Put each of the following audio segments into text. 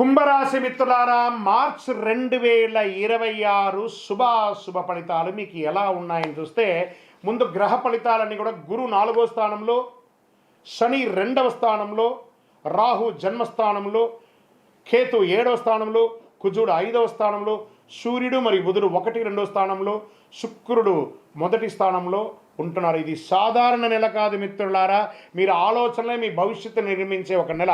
కుంభరాశి మిత్రులారా, మార్చ్ 2026 శుభాశుభ ఫలితాలు మీకు ఎలా ఉన్నాయని చూస్తే, ముందు గ్రహ ఫలితాలన్నీ కూడా గురు 4వ స్థానంలో, శని 2వ స్థానంలో, రాహు జన్మస్థానంలో, కేతు 7వ స్థానంలో, కుజుడు 5వ స్థానంలో, సూర్యుడు మరియు బుధుడు 1, 2వ స్థానంలో, శుక్రుడు 1వ స్థానంలో ఉంటున్నారు. ఇది సాధారణ నెల కాదు మిత్రులారా. మీరు ఆలోచనలే మీ భవిష్యత్తు నిర్మించే ఒక నెల.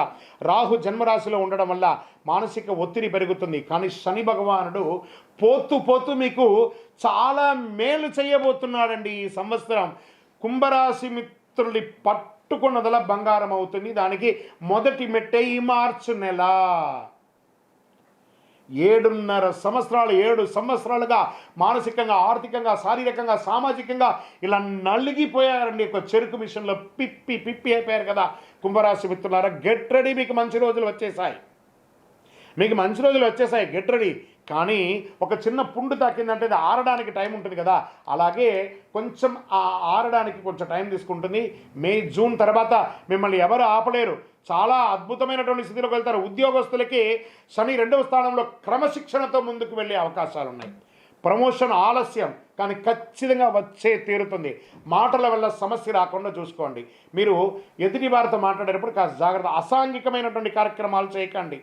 రాహు జన్మరాశిలో ఉండడం వల్ల మానసిక ఒత్తిడి పెరుగుతుంది. కానీ శని భగవానుడు పోతూ మీకు చాలా మేలు చేయబోతున్నాడండి ఈ సంవత్సరం. కుంభరాశి మిత్రుడి పట్టుకున్నదల బంగారం అవుతుంది. దానికి మొదటి మెట్టే ఈ మార్చి నెల. 7 సంవత్సరాలుగా మానసికంగా, ఆర్థికంగా, శారీరకంగా, సామాజికంగా ఇలా నలిగిపోయారండి. ఒక చెరుకు మిషన్లో పిప్పి అయిపోయారు కదా కుంభరాశి మిత్రులారా. గెట్ రెడీ, మీకు మంచి రోజులు వచ్చేసాయి. Get ready. కానీ ఒక చిన్న పుండు తాకిందంటే అది ఆరడానికి టైం ఉంటుంది కదా, అలాగే కొంచెం ఆరడానికి కొంచెం టైం తీసుకుంటుంది. మే, జూన్ తర్వాత మిమ్మల్ని ఎవరు ఆపలేరు. చాలా అద్భుతమైనటువంటి స్థితిలోకి వెళ్తారు. ఉద్యోగస్తులకి శని 2వ స్థానంలో క్రమశిక్షణతో ముందుకు వెళ్ళే అవకాశాలు ఉన్నాయి. ప్రమోషన్ ఆలస్యం కానీ ఖచ్చితంగా వచ్చే తీరుతుంది. మాటల వల్ల సమస్య రాకుండా చూసుకోండి. మీరు ఎదుటి వారితో మాట్లాడేటప్పుడు కాస్త జాగ్రత్త. అసాంఘికమైనటువంటి కార్యక్రమాలు చేయకండి.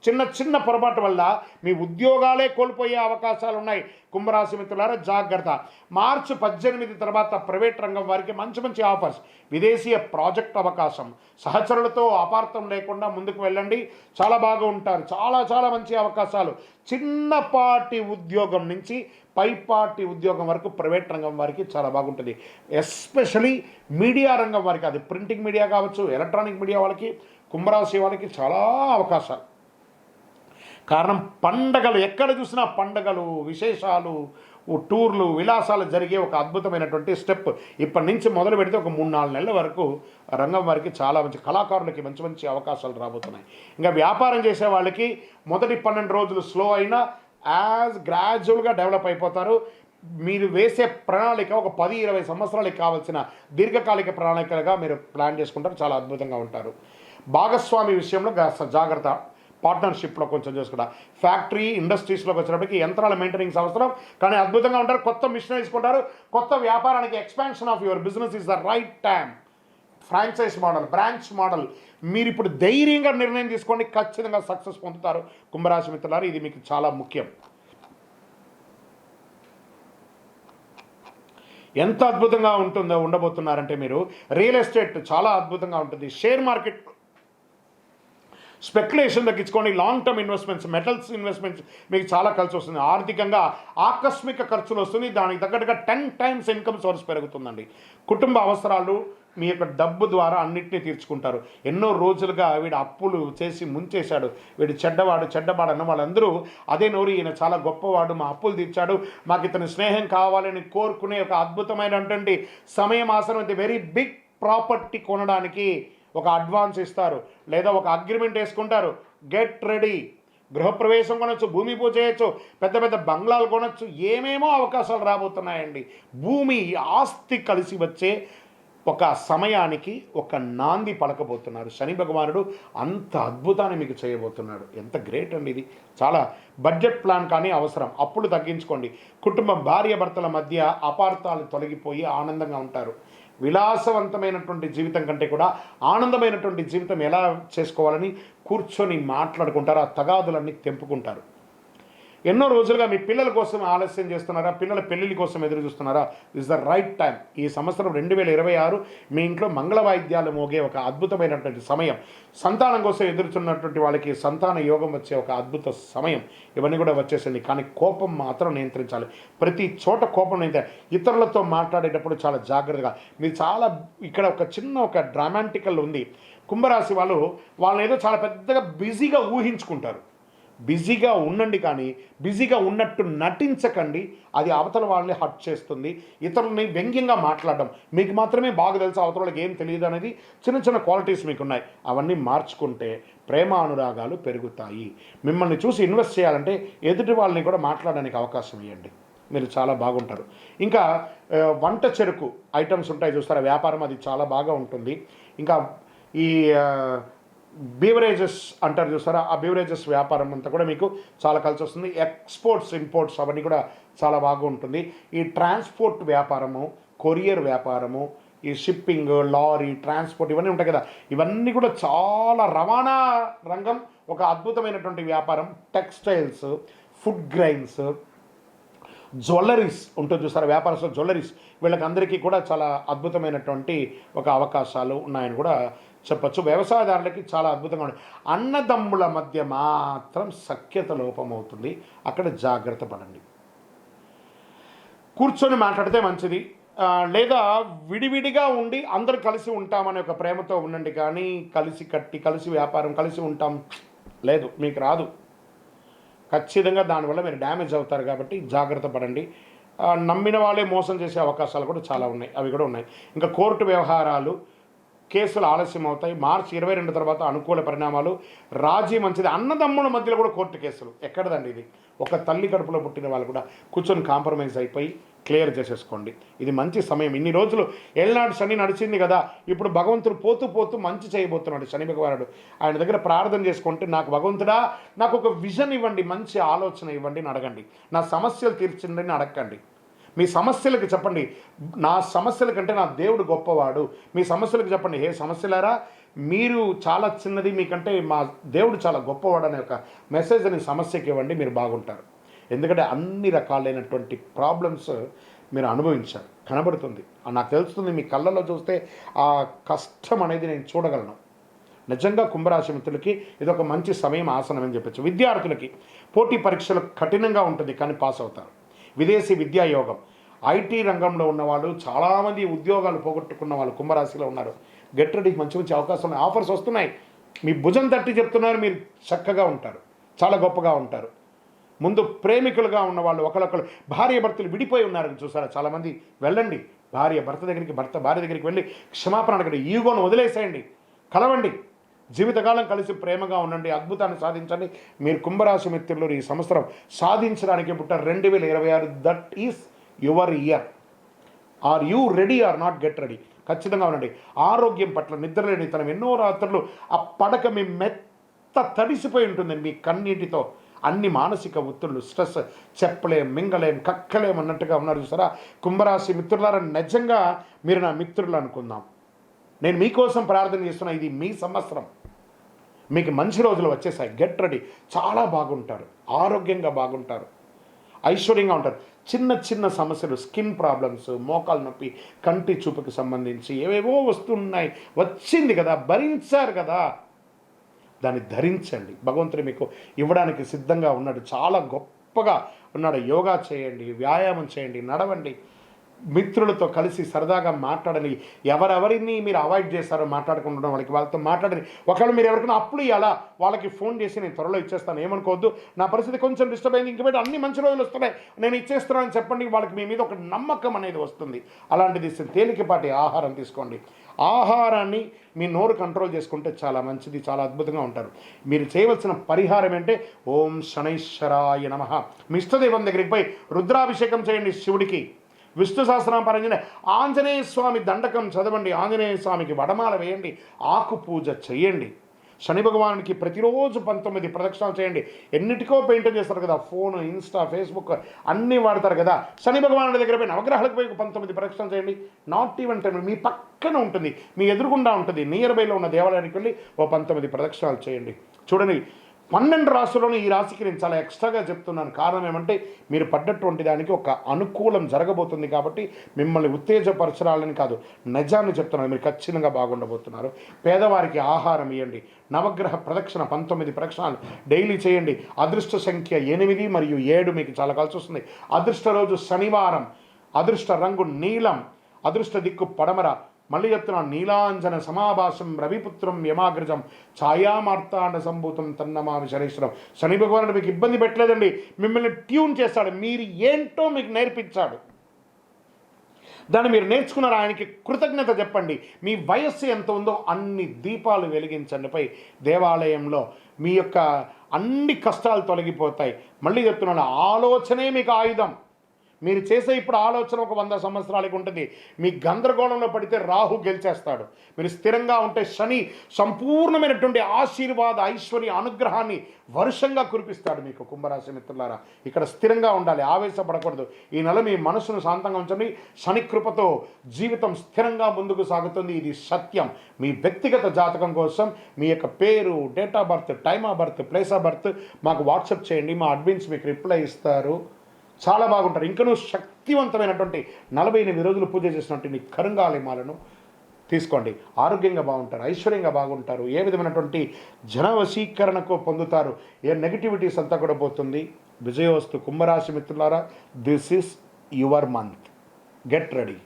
చిన్న పొరపాటు వల్ల మీ ఉద్యోగాలే కోల్పోయే అవకాశాలు ఉన్నాయి. కుంభరాశి మిత్రులారా జాగ్రత్త. మార్చి 18 తర్వాత ప్రైవేట్ రంగం వారికి మంచి ఆఫర్స్, విదేశీయ ప్రాజెక్ట్ అవకాశం, సహచరులతో అపార్థం లేకుండా ముందుకు వెళ్ళండి. చాలా బాగా ఉంటారు. చాలా మంచి అవకాశాలు. చిన్నపాటి ఉద్యోగం నుంచి పైపాటి ఉద్యోగం వరకు ప్రైవేట్ రంగం వారికి చాలా బాగుంటుంది. ఎస్పెషలీ మీడియా రంగం వారికి, అది ప్రింటింగ్ మీడియా కావచ్చు, ఎలక్ట్రానిక్ మీడియా వాళ్ళకి, కుంభరాశి వాళ్ళకి చాలా అవకాశాలు. కారణం పండగలు, ఎక్కడ చూసినా పండగలు, విశేషాలు, టూర్లు, విలాసాలు జరిగే ఒక అద్భుతమైనటువంటి స్టెప్. ఇప్పటి నుంచి మొదలు పెడితే ఒక 3-4 నెలల వరకు రంగం వారికి చాలా మంచి, కళాకారులకి మంచి అవకాశాలు రాబోతున్నాయి. ఇంకా వ్యాపారం చేసే వాళ్ళకి మొదటి 12 రోజులు స్లో అయినా గ్రాడ్యువల్గా డెవలప్ అయిపోతారు. మీరు వేసే ప్రణాళిక ఒక 10-20 సంవత్సరాలకు కావాల్సిన దీర్ఘకాలిక ప్రణాళికలుగా మీరు ప్లాన్ చేసుకుంటారు. చాలా అద్భుతంగా ఉంటారు. భాగస్వామి విషయంలో జాగ్రత్త. పార్ట్నర్షిప్లో కొంచెం చేసుకుంటా. ఫ్యాక్టరీ, ఇండస్ట్రీస్లోకి వచ్చినప్పటికీ యంత్రాల మెయింటెనెన్స్ అవసరం, కానీ అద్భుతంగా ఉంటారు. కొత్త మిషన్ తీసుకుంటారు. కొత్త వ్యాపారానికి expansion of your business is the right time. Franchise model, branch model, మీరు ఇప్పుడు ధైర్యంగా నిర్ణయం తీసుకోండి. ఖచ్చితంగా సక్సెస్ పొందుతారు కుంభరాశి మిత్రులారు. ఇది మీకు చాలా ముఖ్యం. ఎంత అద్భుతంగా ఉండబోతున్నారంటే మీరు రియల్ ఎస్టేట్ చాలా అద్భుతంగా ఉంటుంది. షేర్ మార్కెట్ స్పెక్యులేషన్ తగ్గించుకోండి. Long term investments, metals investments మీకు చాలా కలిసి వస్తుంది. ఆర్థికంగా ఆకస్మిక ఖర్చులు వస్తుంది. దానికి తగ్గట్టుగా 10 times ఇన్కమ్ సోర్స్ పెరుగుతుందండి. కుటుంబ అవసరాలు మీ యొక్క డబ్బు ద్వారా అన్నింటినీ తీర్చుకుంటారు. ఎన్నో రోజులుగా వీడు అప్పులు చేసి ముంచేశాడు, వీడు చెడ్డవాడు అన్న వాళ్ళందరూ అదే నోరు, ఈయన చాలా గొప్పవాడు, మా అప్పులు తీర్చాడు, మాకు ఇతని స్నేహం కావాలని కోరుకునే ఒక అద్భుతమైనటువంటి సమయం ఆసనం. అయితే వెరీ బిగ్ ప్రాపర్టీ కొనడానికి ఒక అడ్వాన్స్ ఇస్తారు, లేదా ఒక అగ్రిమెంట్ వేసుకుంటారు. Get ready. గృహప్రవేశం కొనొచ్చు, భూమి పూజ చేయొచ్చు, పెద్ద బంగ్లాలు కొనొచ్చు. ఏమేమో అవకాశాలు రాబోతున్నాయండి. భూమి, ఆస్తి కలిసి వచ్చే ఒక సమయానికి ఒక నాంది పలకబోతున్నారు శని భగవానుడు. అంత అద్భుతాన్ని మీకు చేయబోతున్నాడు. ఎంత గ్రేట్ అండి ఇది. చాలా బడ్జెట్ ప్లాన్ కానీ అవసరం. అప్పులు తగ్గించుకోండి. కుటుంబం, భార్య భర్తల మధ్య అపార్థాలు తొలగిపోయి ఆనందంగా ఉంటారు. విలాసవంతమైనటువంటి జీవితం కంటే కూడా ఆనందమైనటువంటి జీవితం ఎలా చేసుకోవాలని కూర్చొని మాట్లాడుకుంటారు. ఆ తగాదులన్నీ తెంపుకుంటారు. ఎన్నో రోజులుగా మీ పిల్లల కోసం ఆలస్యం చేస్తున్నారా, పిల్లల పెళ్లిళ్ళ కోసం ఎదురు చూస్తున్నారా, ఇస్ ద రైట్ టైం. ఈ సంవత్సరం 2026 మీ ఇంట్లో మంగళ వాయిద్యాలు మోగే ఒక అద్భుతమైనటువంటి సమయం. సంతానం కోసం ఎదురుచున్నటువంటి వాళ్ళకి సంతాన యోగం వచ్చే ఒక అద్భుత సమయం. ఇవన్నీ కూడా వచ్చేసింది. కానీ కోపం మాత్రం నియంత్రించాలి. ప్రతి చోట కోపం ఇతరులతో మాట్లాడేటప్పుడు చాలా జాగ్రత్తగా. మీరు చాలా ఇక్కడ ఒక డ్రామాటికల్ ఉంది. కుంభరాశి వాళ్ళని ఏదో చాలా పెద్దగా బిజీగా ఊహించుకుంటారు. బిజీగా ఉండండి, కానీ బిజీగా ఉన్నట్టు నటించకండి. అది అవతల వాళ్ళని హర్ట్ చేస్తుంది. ఇతరులని వ్యంగ్యంగా మాట్లాడడం, మీకు మాత్రమే బాగా తెలుసు, అవతల వాళ్ళకి ఏం తెలియదు అనేది చిన్న క్వాలిటీస్ మీకున్నాయి. అవన్నీ మార్చుకుంటే ప్రేమ అనురాగాలు పెరుగుతాయి. మిమ్మల్ని చూసి ఇన్వెస్ట్ చేయాలంటే ఎదుటి వాళ్ళని కూడా మాట్లాడడానికి అవకాశం ఇవ్వండి. మీరు చాలా బాగుంటారు. ఇంకా వంట చెరుకు ఐటమ్స్ ఉంటాయి చూస్తారా, వ్యాపారం, అది చాలా బాగా ఉంటుంది. ఇంకా ఈ బీవరేజెస్ అంటారు చూసారా, ఆ బీవరేజెస్ వ్యాపారం అంతా కూడా మీకు చాలా కలిసి వస్తుంది. ఎక్స్పోర్ట్స్ ఇంపోర్ట్స్ అవన్నీ కూడా చాలా బాగా ఉంటుంది. ఈ ట్రాన్స్పోర్ట్ వ్యాపారము, కొరియర్ వ్యాపారము, ఈ షిప్పింగ్, లారీ ట్రాన్స్పోర్ట్ ఇవన్నీ ఉంటాయి కదా, ఇవన్నీ కూడా చాలా రవాణా రంగం ఒక అద్భుతమైనటువంటి వ్యాపారం. టెక్స్టైల్స్, ఫుడ్ గ్రైన్స్, జ్యువెలరీస్ ఉంటుంది చూసారా, వ్యాపారస్తులు జ్యువెలరీస్, వీళ్ళకందరికీ కూడా చాలా అద్భుతమైనటువంటి ఒక అవకాశాలు ఉన్నాయని కూడా చెప్పచ్చు. వ్యవసాయదారులకి చాలా అద్భుతంగా ఉంది. అన్నదమ్ముల మధ్య మాత్రం సఖ్యత లోపమవుతుంది, అక్కడ జాగ్రత్త పడండి. కూర్చొని మాట్లాడితే మంచిది, లేదా విడివిడిగా ఉండి అందరూ కలిసి ఉంటామనే ఒక ప్రేమతో ఉండండి. కానీ కలిసి కట్టి కలిసి వ్యాపారం కలిసి ఉంటాం లేదు, మీకు రాదు. ఖచ్చితంగా దానివల్ల మీరు డ్యామేజ్ అవుతారు. కాబట్టి జాగ్రత్త పడండి. నమ్మిన వాళ్ళే మోసం చేసే అవకాశాలు కూడా చాలా ఉన్నాయి, అవి కూడా ఉన్నాయి. ఇంకా కోర్టు వ్యవహారాలు, కేసులు ఆలస్యం అవుతాయి. మార్చి 22 తర్వాత అనుకూల పరిణామాలు, రాజీ మంచిది. అన్నదమ్ముల మధ్యలో కూడా కోర్టు కేసులు ఎక్కడదండి ఇది. ఒక తల్లి కడుపులో పుట్టిన వాళ్ళు కూడా కూర్చొని కాంప్రమైజ్ అయిపోయి క్లియర్ చేసేసుకోండి. ఇది మంచి సమయం. ఇన్ని రోజులు ఏళ్ళనాడు శని నడిచింది కదా, ఇప్పుడు భగవంతుడు పోతూ పోతూ మంచి చేయబోతున్నాడు శని భగవానుడు. ఆయన దగ్గర ప్రార్థన చేసుకుంటే, నాకు భగవంతుడా నాకు ఒక విజన్ ఇవ్వండి, మంచి ఆలోచన ఇవ్వండి అని అడగండి. నా సమస్యలు తీర్చండి అని అడగండి. మీ సమస్యలకు చెప్పండి, నా సమస్యల కంటే నా దేవుడు గొప్పవాడు. మీ సమస్యలకు చెప్పండి, హే సమస్యలారా మీరు చాలా చిన్నది, మీకంటే మా దేవుడు చాలా గొప్పవాడు అనే ఒక మెసేజ్ని సమస్యకి ఇవ్వండి, మీరు బాగుంటారు. ఎందుకంటే అన్ని రకాలైనటువంటి ప్రాబ్లమ్స్ మీరు అనుభవించారు, కనబడుతుంది, నాకు తెలుస్తుంది. మీ కళ్ళల్లో చూస్తే ఆ కష్టం అనేది నేను చూడగలను. నిజంగా కుంభరాశి మిత్రులకి ఇది ఒక మంచి సమయం, ఆసనం అని చెప్పచ్చు. విద్యార్థులకి పోటీ పరీక్షలు కఠినంగా ఉంటుంది, కానీ పాస్ అవుతారు. విదేశీ విద్యా యోగం, ఐటీ రంగంలో ఉన్నవాళ్ళు, చాలామంది ఉద్యోగాలు పోగొట్టుకున్న వాళ్ళు కుంభరాశిలో ఉన్నారు. గెట్ రెడీ, మంచి మంచి అవకాశాలు ఉన్నాయి, ఆఫర్స్ వస్తున్నాయి. మీ భుజం తట్టి చెప్తున్నారు, మీరు చక్కగా ఉంటారు, చాలా గొప్పగా ఉంటారు. ముందు ప్రేమికులుగా ఉన్నవాళ్ళు, ఒకళ్ళొకళ్ళు భార్య భర్తలు విడిపోయి ఉన్నారు చూసారా చాలామంది, వెళ్ళండి భార్య భర్త దగ్గరికి, భర్త భార్య దగ్గరికి వెళ్ళి క్షమాపణ అడగండి, ఈగోను వదిలేసేయండి, కలవండి, జీవితకాలం కలిసి ప్రేమగా ఉండండి, అద్భుతాన్ని సాధించండి. మీరు కుంభరాశి మిత్రులు ఈ సంవత్సరం సాధించడానికి పుట్టారు. 2026 that is your year. Are you ready or not, get ready. ఖచ్చితంగా ఉండండి. ఆరోగ్యం పట్ల నిద్రలేనితనం, ఎన్నో రాత్రులు ఆ పడక మీ మెత్త తడిసిపోయి ఉంటుందండి మీ కన్నీటితో. అన్ని మానసిక ఒత్తిళ్ళు, స్ట్రెస్, చెప్పలేం, మింగలేం, కక్కలేం అన్నట్టుగా ఉన్నారు చూసారా కుంభరాశి మిత్రులారా. నిజంగా మీరు నా మిత్రులు అనుకుందాం. నేను మీకోసం ప్రార్థన చేస్తున్నా. ఇది మీ సంవత్సరం, మీకు మంచి రోజులు వచ్చేసాయి. Get ready. చాలా బాగుంటారు, ఆరోగ్యంగా బాగుంటారు, ఐశ్వర్యంగా ఉంటారు. చిన్న చిన్న సమస్యలు, స్కిన్ ప్రాబ్లమ్స్, మోకాలు నొప్పి, కంటి చూపుకి సంబంధించి ఏవేవో వస్తున్నాయి, వచ్చింది కదా, భరించారు కదా, దాన్ని ధరించండి. భగవంతుడు మీకు ఇవ్వడానికి సిద్ధంగా ఉన్నాడు, చాలా గొప్పగా ఉన్నాడు. యోగా చేయండి, వ్యాయామం చేయండి, నడవండి, మిత్రులతో కలిసి సరదాగా మాట్లాడని. ఎవరెవరిని మీరు అవాయిడ్ చేస్తారో మాట్లాడుకుంటున్నాం వాళ్ళకి, వాళ్ళతో మాట్లాడని. ఒకవేళ మీరు ఎవరికైనా అప్పులు ఇవ్వాలా, వాళ్ళకి ఫోన్ చేసి నేను త్వరలో ఇచ్చేస్తాను, ఏమనుకోవద్దు, నా పరిస్థితి కొంచెం డిస్టర్బ్ అయింది, ఇంక అన్ని మంచి రోజులు వస్తున్నాయి, నేను ఇచ్చేస్తున్నాను అని చెప్పండి. వాళ్ళకి మీ మీద ఒక నమ్మకం అనేది వస్తుంది. అలాంటిది తేలికపాటి ఆహారం తీసుకోండి. ఆహారాన్ని మీ నోరు కంట్రోల్ చేసుకుంటే చాలా మంచిది, చాలా అద్భుతంగా ఉంటారు. మీరు చేయవలసిన పరిహారం ఏంటంటే, ఓం శనైశ్వరాయ నమః. మీ ఇష్టదైవం దగ్గరికి పోయి రుద్రాభిషేకం చేయండి శివుడికి. విష్ణు సహస్రనామం, ఆంజనేయ స్వామి దండకం చదవండి, ఆంజనేయ స్వామికి వడమాల వేయండి, ఆకు పూజ చేయండి. శని భగవానుడికి ప్రతిరోజు 19 ప్రదక్షిణాలు చేయండి. ఎన్నిటికో పెయింటింగ్ చేస్తారు కదా, ఫోన్, ఇన్స్టా, ఫేస్బుక్ అన్నీ వాడతారు కదా. శని భగవానుడి దగ్గర పోయి నవగ్రహాలకు పోయి 19 ప్రదక్షిణాలు చేయండి. నాట్ ఈవెన్ టైం, మీ పక్కన ఉంటుంది, మీ ఎదురుగుండా ఉంటుంది, నియర్ బైలో ఉన్న దేవాలయానికి వెళ్ళి 19 ప్రదక్షిణాలు చేయండి. చూడండి, 12 రాశుల్లోనూ ఈ రాశికి నేను చాలా ఎక్స్ట్రాగా చెప్తున్నాను. కారణం ఏమంటే, మీరు పడ్డటువంటి దానికి ఒక అనుకూలం జరగబోతుంది కాబట్టి మిమ్మల్ని ఉత్తేజపరచాలని కాదు, నిజాన్ని చెప్తున్నాను. మీరు ఖచ్చితంగా బాగుండబోతున్నారు. పేదవారికి ఆహారం ఇవ్వండి. నవగ్రహ ప్రదక్షిణ 19 ప్రదక్షిణాలు డైలీ చేయండి. అదృష్ట సంఖ్య 8 మరియు 7 మీకు చాలా కలిసి వస్తుంది. అదృష్ట రోజు శనివారం. అదృష్ట రంగు నీలం. అదృష్ట దిక్కు పడమర. మళ్ళీ చెప్తున్నాను, నీలాంజన సమాభాసం రవిపుత్రం యమాగ్రజం ఛాయామార్తాండ సంభూతం తన్నమామి శనీశ్వరం. శని భగవానుడు మీకు ఇబ్బంది పెట్టలేదండి, మిమ్మల్ని ట్యూన్ చేస్తాడు, మీరు ఏంటో మీకు నేర్పించాడు. దాన్ని మీరు నేర్చుకున్నారు. ఆయనకి కృతజ్ఞత చెప్పండి. మీ వయస్సు ఎంత ఉందో అన్ని దీపాలు వెలిగించండి పై దేవాలయంలో. మీ యొక్క అన్ని కష్టాలు తొలగిపోతాయి. మళ్ళీ చెప్తున్నాను, ఆలోచనే మీకు ఆయుధం. మీరు చేసే ఇప్పుడు ఆలోచన ఒక 100 సంవత్సరాలకి ఉంటుంది. మీ గందరగోళంలో పడితే రాహు గెలిచేస్తాడు. మీరు స్థిరంగా ఉంటే శని సంపూర్ణమైనటువంటి ఆశీర్వాద ఐశ్వర్య అనుగ్రహాన్ని వర్షంగా కురిపిస్తాడు మీకు. కుంభరాశి మిత్రులారా, ఇక్కడ స్థిరంగా ఉండాలి, ఆవేశపడకూడదు. ఈ నెల మీ మనసును శాంతంగా ఉంచండి. శని కృపతో జీవితం స్థిరంగా ముందుకు సాగుతుంది. ఇది సత్యం. మీ వ్యక్తిగత జాతకం కోసం మీ యొక్క పేరు, date of birth, time of birth, place of birth మాకు వాట్సాప్ చేయండి. మా అడ్మిన్స్ మీకు రిప్లై ఇస్తారు. చాలా బాగుంటారు. ఇంకనూ శక్తివంతమైనటువంటి 48 రోజులు పూజ చేసినటువంటి కరుంగాలిమాలను తీసుకోండి. ఆరోగ్యంగా బాగుంటారు, ఐశ్వర్యంగా బాగుంటారు. ఏ విధమైనటువంటి జనవశీకరణకు పొందుతారు. ఏ నెగిటివిటీస్ అంతా కూడా పోతుంది. విజయోస్తు. కుంభరాశి మిత్రులారా, this is your month. Get ready.